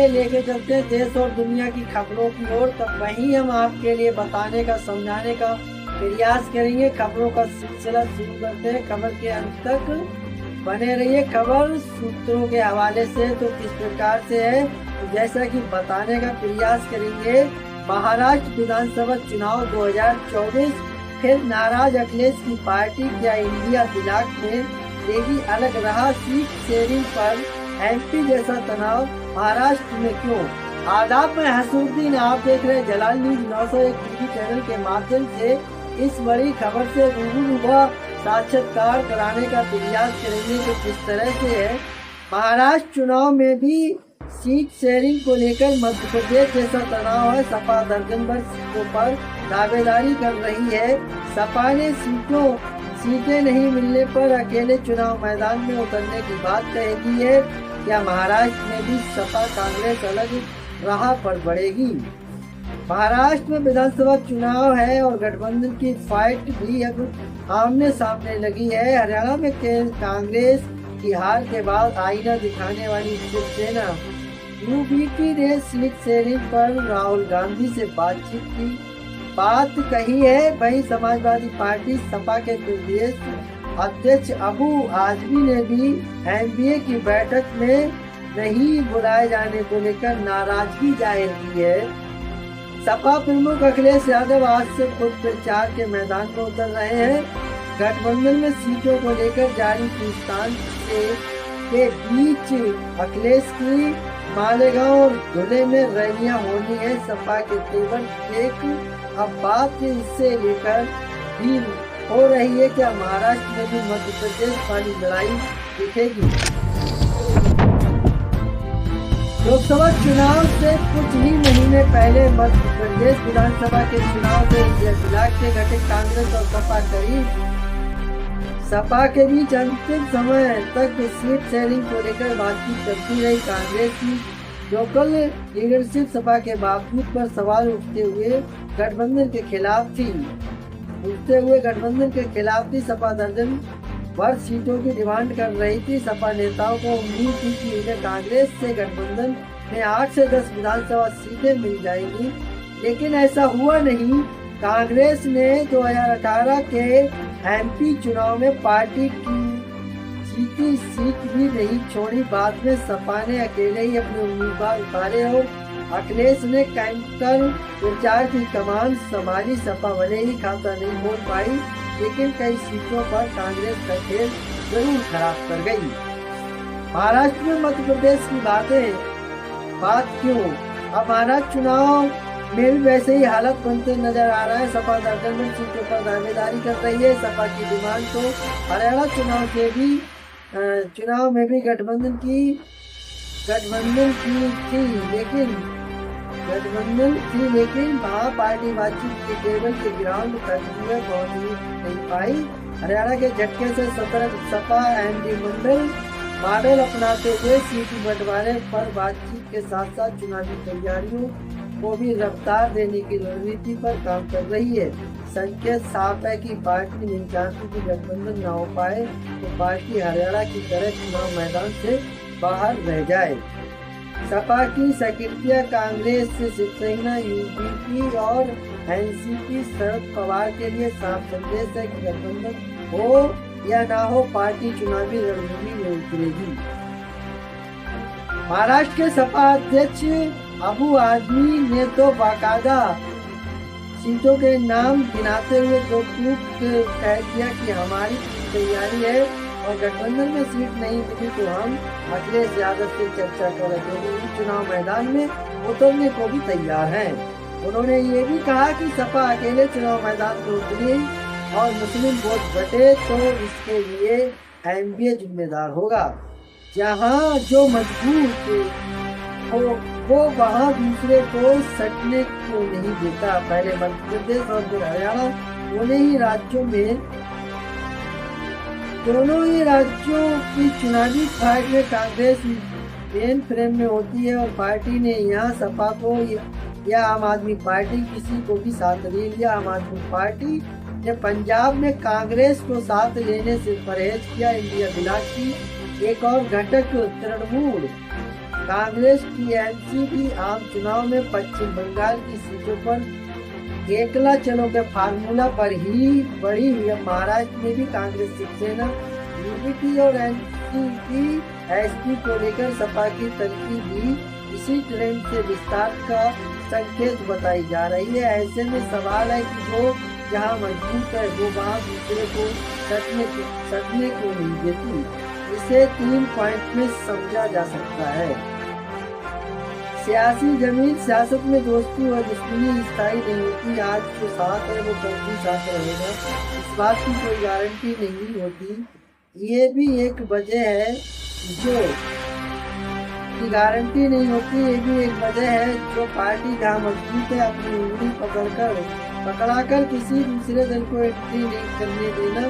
आइए लेके चलते हैं देश और दुनिया की खबरों की ओर। तब वहीं हम आपके लिए बताने का, समझाने का प्रयास करेंगे। खबरों का सिलसिला शुरू करते हैं। खबर के अंत तक बने रहिए। खबर सूत्रों के हवाले से तो किस प्रकार से है, तो जैसा कि बताने का प्रयास करेंगे। महाराष्ट्र विधानसभा चुनाव 2024, फिर नाराज अखिलेश की पार्टी, क्या इंडिया ब्लॉक में देगी अलग रहा सीट शेयरिंग पर एमपी जैसा तनाव, महाराष्ट्र में क्यों। आदाब, मैं हसूद्दीन, आप देख रहे हैं जलाल न्यूज 901 टीवी चैनल के माध्यम से इस बड़ी खबर से रूबरू साक्षात्कार कराने का प्रयास करेंगे जो किस तरह से है। महाराष्ट्र चुनाव में भी सीट शेयरिंग को लेकर मध्य प्रदेश जैसा तनाव है। सपा दर्जन भर सीटों पर दावेदारी कर रही है। सपा ने सीटें नहीं मिलने पर अकेले चुनाव मैदान में उतरने की बात कह दी है। क्या महाराष्ट्र में भी सपा कांग्रेस अलग राह पर बढ़ेगी। महाराष्ट्र में विधानसभा चुनाव है और गठबंधन की फाइट भी अब आमने सामने लगी है। हरियाणा में कांग्रेस की हार के बाद आईना दिखाने वाली शिवसेना यूबीटी ने सीट शेयरिंग पर राहुल गांधी से बात कही है। वहीं समाजवादी पार्टी सपा के प्रदेश अध्यक्ष अबू आजमी ने भी एमबीए की बैठक में नहीं बुलाए जाने को लेकर नाराजगी जाहिर की है। सपा प्रमुख अखिलेश यादव आज से खुद प्रचार के मैदान में उतर रहे हैं। गठबंधन में सीटों को लेकर जारी पूछताछ के बीच अखिलेश की मालेगांव और धुले में रैलियां होनी है। सपा के तेवर एक अब बात इससे लेकर भी हो रही है, क्या महाराष्ट्र में भी मध्य प्रदेश वाली लड़ाई दिखेगी। लोकसभा चुनाव से कुछ ही महीने पहले मध्य प्रदेश विधानसभा के चुनाव में इंडिया ब्लॉक के घटित कांग्रेस और सपा के बीच अंतिम समय तक सीट शेयरिंग को लेकर बातचीत चलती रही। कांग्रेस की लोकल लीडरशिप सपा के बावजूद पर सवाल उठते हुए गठबंधन के खिलाफ थी। सपा दर्जन भर सीटों की डिमांड कर रही थी। सपा नेताओं को उम्मीद थी कि उन्हें कांग्रेस से गठबंधन में 8 से 10 विधानसभा सीटें मिल जाएंगी, लेकिन ऐसा हुआ नहीं। कांग्रेस ने 2018 के एमपी चुनाव में पार्टी की जीती सीट भी नहीं छोड़ी। बाद में सपा ने अकेले ही अपने उम्मीदवार उतारे और अखिलेश ने कैंकर प्रचार की कमान संभाली। सपा भले ही खाता नहीं बोल पाई, लेकिन कई सीटों पर कांग्रेस का खेल जरूर खराब कर गई। महाराष्ट्र में मध्य प्रदेश की बात क्यों। अब महाराष्ट्र चुनाव में भी वैसे ही हालत बनते नजर आ रहा है। सपा दर्जन में सीटों पर दावेदारी कर रही है। सपा की डिमांड तो हरियाणा चुनाव में भी गठबंधन की लेकिन वहाँ पार्टी बातचीत के टेबल के ग्राउंड तक पहुँच नहीं पाई। हरियाणा के झटके से सपा एमडी मॉडल अपनाते हुए सीट बंटवारे पर बातचीत के साथ साथ चुनावी तैयारियों को भी रफ्तार देने की रणनीति पर काम कर रही है। संकेत साफ है कि पार्टी नहीं चाहती कि गठबंधन न हो पाए तो पार्टी हरियाणा की तरह चुनाव मैदान से बाहर रह जाए। सपा की सक्रियता कांग्रेस से शिवसेना यूपीपी और एनसीपी शरद पवार के लिए साफ संदेश है कि गठबंधन हो या ना हो पार्टी चुनावी रणभूमि में उतरेगी। महाराष्ट्र के सपा अध्यक्ष अबू आजमी ने तो बाकायदा सीटों के नाम गिनाते हुए दो ट्वीट कह दिया कि हमारी तैयारी है और गठबंधन में सीट नहीं मिली तो हम अखिलेश यादव से चर्चा करेंगे, चुनाव मैदान में उतरने को भी तैयार हैं। उन्होंने ये भी कहा कि सपा अकेले चुनाव मैदान में उतरी और मुस्लिम वोट बटे तो इसके लिए एमबीए जिम्मेदार होगा। जहां जो मजबूत हो वो वहां दूसरे को सटने को नहीं देता। पहले मध्य प्रदेश और फिर हरियाणा दोनों ही राज्यों की चुनावी फाइट में कांग्रेस मेन फ्रेम में होती है और पार्टी ने यहाँ सपा को या आम आदमी पार्टी किसी को भी साथ ले लिया। आम आदमी पार्टी ने पंजाब में कांग्रेस को साथ लेने से परहेज किया। इंडिया ब्लॉक की एक और घटक कांग्रेस टीएमसी भी आम चुनाव में पश्चिम बंगाल की सीटों पर एकला चलो के फार्मूला पर ही बढ़ी हुई है। महाराष्ट्र में भी कांग्रेस, शिवसेना, यूडीपी और एनसीपी एसपी को लेकर सपा की तरकीब भी इसी ट्रेंड से विस्तार का संकेत बताई जा रही है। ऐसे में सवाल है कि जो जहां मजबूत है वो वहां दूसरे को सटने को नहीं देती। इसे 3 पॉइंट में समझा जा सकता है। सियासी जमीन, सियासत में दोस्ती और दुश्मनी स्थायी नहीं होती। आज जो साथ है वो कल भी साथ रहेगा, इस बात की कोई गारंटी नहीं होती। ये भी एक वजह है जो की गारंटी नहीं होती। ये भी एक वजह है जो पार्टी जहाँ मजबूत है अपनी उंगली पकड़ाकर किसी दूसरे दल को एंट्री नहीं करने देना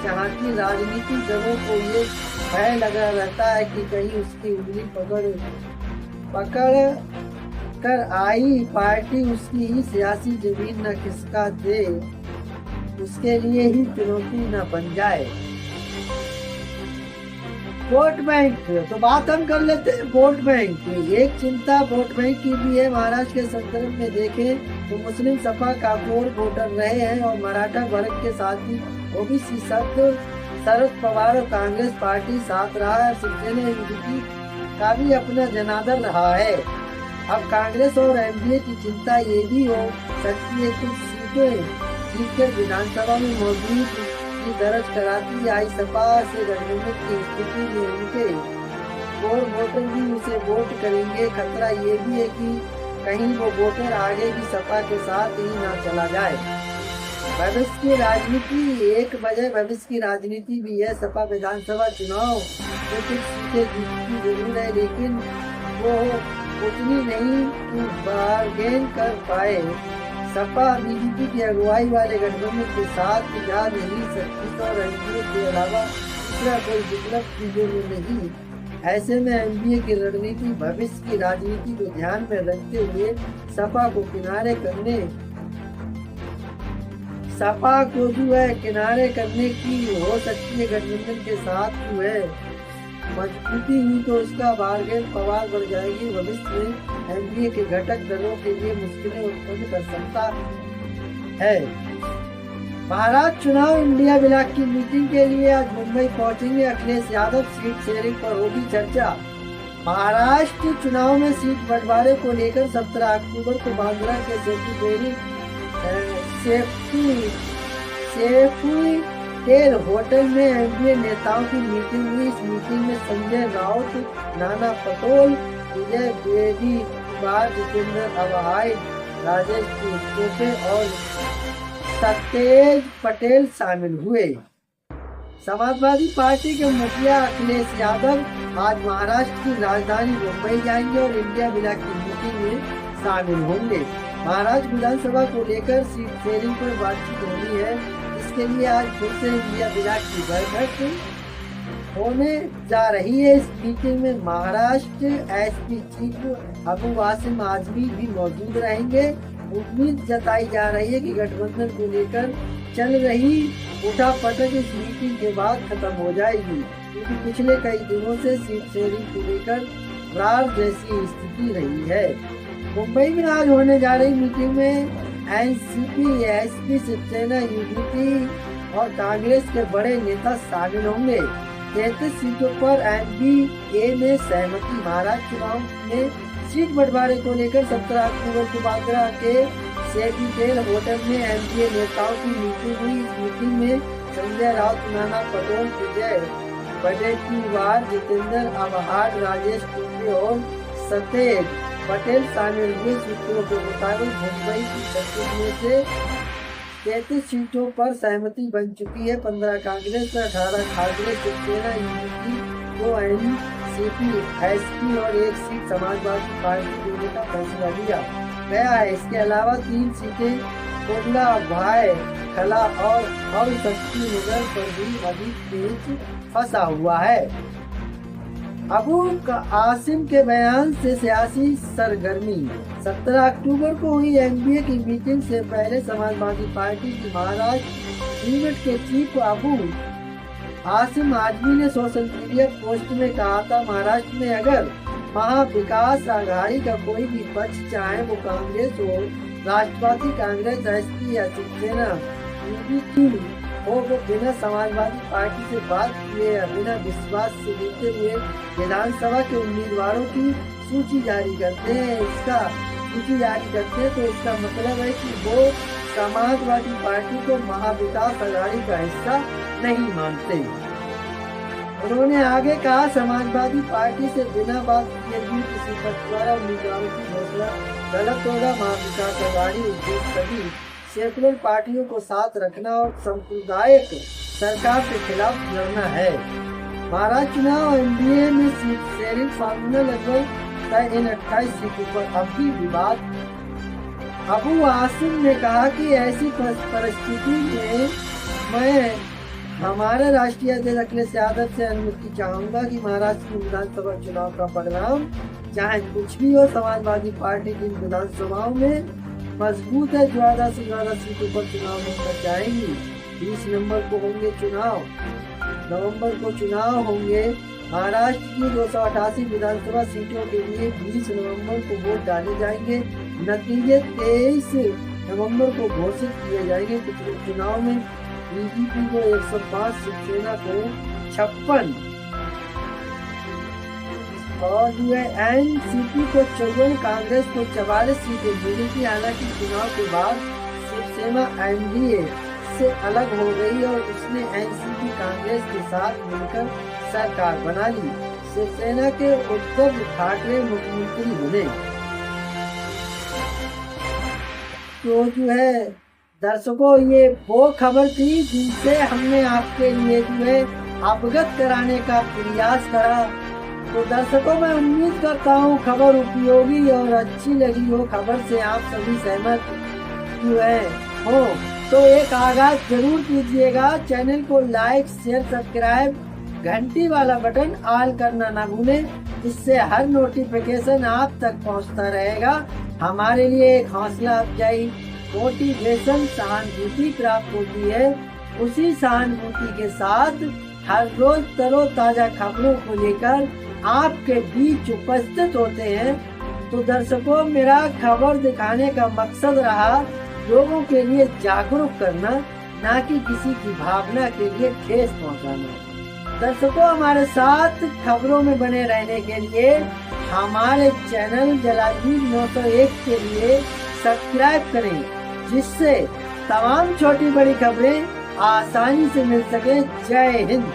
चाहती। राजनीतिक दलों को ये भय लगा रहता है कि कहीं उसकी उंगली पकड़ कर आई पार्टी उसकी ही सियासी जमीन न खिसका दे, उसके लिए ही चुनौती न बन जाए। वोट बैंक, तो बात हम कर लेते हैं वोट बैंक की। एक चिंता वोट बैंक की भी है। महाराष्ट्र के संदर्भ में देखें तो मुस्लिम सपा का कोर वोटर रहे हैं और मराठा वर्ग के साथ ही ओबीसी शरद पवार और कांग्रेस पार्टी साथ रहा है। शिवसेना यूडीपी का भी अपना जनादर रहा है। अब कांग्रेस और एनडीए की चिंता ये भी हो सकती है कुछ सीटें जीतकर विधानसभा में मौजूद की दर्ज कराती आई सपा से गठबंधन की स्थिति में उनके और वोटर भी उसे वोट करेंगे। खतरा ये भी है कि कहीं वो वोटर आगे भी सपा के साथ ही ना चला जाए। भविष्य की राजनीति, एक वजह भविष्य की राजनीति भी है। सपा विधानसभा चुनाव में कुछ सीटें जीतती जरूर है, लेकिन वो उतनी नहीं कि बार्गेन कर पाए। सपा बीजेपी की अगुवाई वाले गठबंधन के साथ जा नहीं सकती और एनडीए के अलावा दूसरा कोई विकल्प चीजों में नहीं। ऐसे में एनडीए की रणनीति भविष्य की राजनीति को ध्यान में रखते हुए सपा को किनारे करने की हो सकती है। गठबंधन के साथ जो है मजबूती हुई तो उसका बार्गेन पावर बढ़ जाएगी। भविष्य में एनडीए के घटक दलों के लिए मुश्किलें उत्पन्न कर सकता है। महाराष्ट्र चुनाव इंडिया ब्लॉक की मीटिंग के लिए आज मुंबई पहुंचेंगे अखिलेश यादव। सीट शेयरिंग पर होगी चर्चा। महाराष्ट्र चुनाव में सीट बंटवारे को लेकर 17 अक्टूबर को बांद्रा के सेफ्टी होटल में एनडीए नेताओं की मीटिंग हुई। इस मीटिंग में संजय राउत, नाना पटोल, विजय बेदी, जितेंद्र अवहाई, राजेश टोपे और सतेज पटेल शामिल हुए। समाजवादी पार्टी के मुखिया अखिलेश यादव आज महाराष्ट्र की राजधानी मुंबई जाएंगे और इंडिया ब्लॉक की मीटिंग में शामिल होंगे। महाराष्ट्र विधानसभा को लेकर सीट शेयरिंग पर बातचीत होनी है। इसके लिए आज फिर से इंडिया ब्लॉक की बैठक होने जा रही है। इस मीटिंग में महाराष्ट्र एसपी चीफ अबू वासिम आजमी भी मौजूद रहेंगे। उम्मीद जताई जा रही है कि गठबंधन को लेकर चल रही उठापटक इस मीटिंग के बाद खत्म हो जाएगी, क्योंकि पिछले कई दिनों से सीट शेयरिंग को लेकर रार जैसी स्थिति रही है। मुंबई में आज होने जा रही मीटिंग में एनसीपी, एसपी, शिवसेना, यूडीपी और कांग्रेस के बड़े नेता शामिल होंगे। 33 सीटों पर एनडीए में सहमति। महाराष्ट्र चुनाव में सीट बंटवारे को लेकर 17 अक्टूबर को बांद्रा के सेफीटेल होटल में एनडीए नेताओं की मीटिंग हुई। इस मीटिंग में संजय राउत, नाना पटोल, विजय वडेट्टीवार, जितेंद्र अवहाड, राजेश टोपे और सतेज पटेल शामिल हुए। सूत्रों के मुताबिक मुंबई की 36 में से 33 सीटों पर सहमति बन चुकी है। 15 Congress, 18 Congress, Shiv Sena, UDP, 2 NCP, SP और 1 सीट समाजवादी पार्टी देने का फैसला लिया गया है। इसके अलावा 3 सीटें कोंडा, भाई, खला और शक्ति नगर पर भी अभी तेज फंसा हुआ है। अबू आसिम के बयान से सियासी सरगर्मी। 17 अक्टूबर को हुई एनडीए की मीटिंग से पहले समाजवादी पार्टी की महाराष्ट्र यूनिट के चीफ अबू आसिम आजमी ने सोशल मीडिया पोस्ट में कहा था, महाराष्ट्र में अगर महाविकास आघाड़ी का कोई भी पक्ष, चाहे वो कांग्रेस हो, राष्ट्रवादी कांग्रेस, एसपी या शिवसेना, यूपीपी हो, वो बिना समाजवादी पार्टी से बात किए या बिना विश्वास से लेते हुए विधानसभा के उम्मीदवारों की सूची जारी करते हैं। तो इसका मतलब है कि वो समाजवादी पार्टी को महाविकास आघाड़ी का हिस्सा नहीं मानते। उन्होंने आगे कहा, समाजवादी पार्टी से बिना बात किए भी किसी पक्ष द्वारा उम्मीदवारों की घोषणा गलत होगा। महाविकास आघाड़ी उद्देश्य सभी सेकुलर पार्टियों को साथ रखना और सांप्रदायिक सरकार के खिलाफ लड़ना है। महाराष्ट्र चुनाव एनडीए में सीट शेयरिंग फार्मूला लगभग तय इन 28 सीटों पर अब भी विवाद। अबू आसिम ने कहा कि ऐसी परिस्थिति में मैं हमारे राष्ट्रीय अध्यक्ष अखिलेश यादव से अनुमति चाहूंगा कि महाराष्ट्र में विधानसभा चुनाव का परिणाम चाहे कुछ भी हो, समाजवादी पार्टी की विधानसभाओं में मजबूत है। ज्यादा से ज्यादा सीटों पर चुनाव होकर जाएंगी। 20 नवंबर को चुनाव होंगे। महाराष्ट्र की 288 विधानसभा सीटों के लिए 20 नवंबर को वोट डाले जाएंगे। नतीजे 23 नवंबर को घोषित किए जाएंगे। पिछले चुनाव में बीजेपी को 105, शिवसेना को 56 और एनसीपी को 54, कांग्रेस को 44 सीटें मिली थी। हालांकि चुनाव के बाद शिवसेना एनडीए से अलग हो गई और उसने एनसीपी कांग्रेस के साथ मिलकर सरकार बना ली। शिवसेना के उद्धव ठाकरे मुख्यमंत्री बने। तो जो है दर्शकों, ये वो खबर थी जिनसे हमने आपके लिए जो है अवगत कराने का प्रयास करा। तो दर्शकों, मैं उम्मीद करता हूँ खबर उपयोगी और अच्छी लगी हो। खबर से आप सभी सहमत हो तो एक आगाज जरूर कीजिएगा। चैनल को लाइक, शेयर, सब्सक्राइब, घंटी वाला बटन ऑल करना ना भूलें। इससे हर नोटिफिकेशन आप तक पहुंचता रहेगा। हमारे लिए एक हौसला अफजाई, मोटिवेशन, सहानुभूति प्राप्त होती है। उसी सहानुभूति के साथ हर रोज तरोताजा खबरों को लेकर आपके बीच उपस्थित होते हैं। तो दर्शकों, मेरा खबर दिखाने का मकसद रहा लोगों के लिए जागरूक करना, ना कि किसी की भावना के लिए ठेस पहुंचाना। दर्शकों, हमारे साथ खबरों में बने रहने के लिए हमारे चैनल जलालदीन 901 के लिए सब्सक्राइब करें, जिससे तमाम छोटी बड़ी खबरें आसानी से मिल सके। जय हिंद।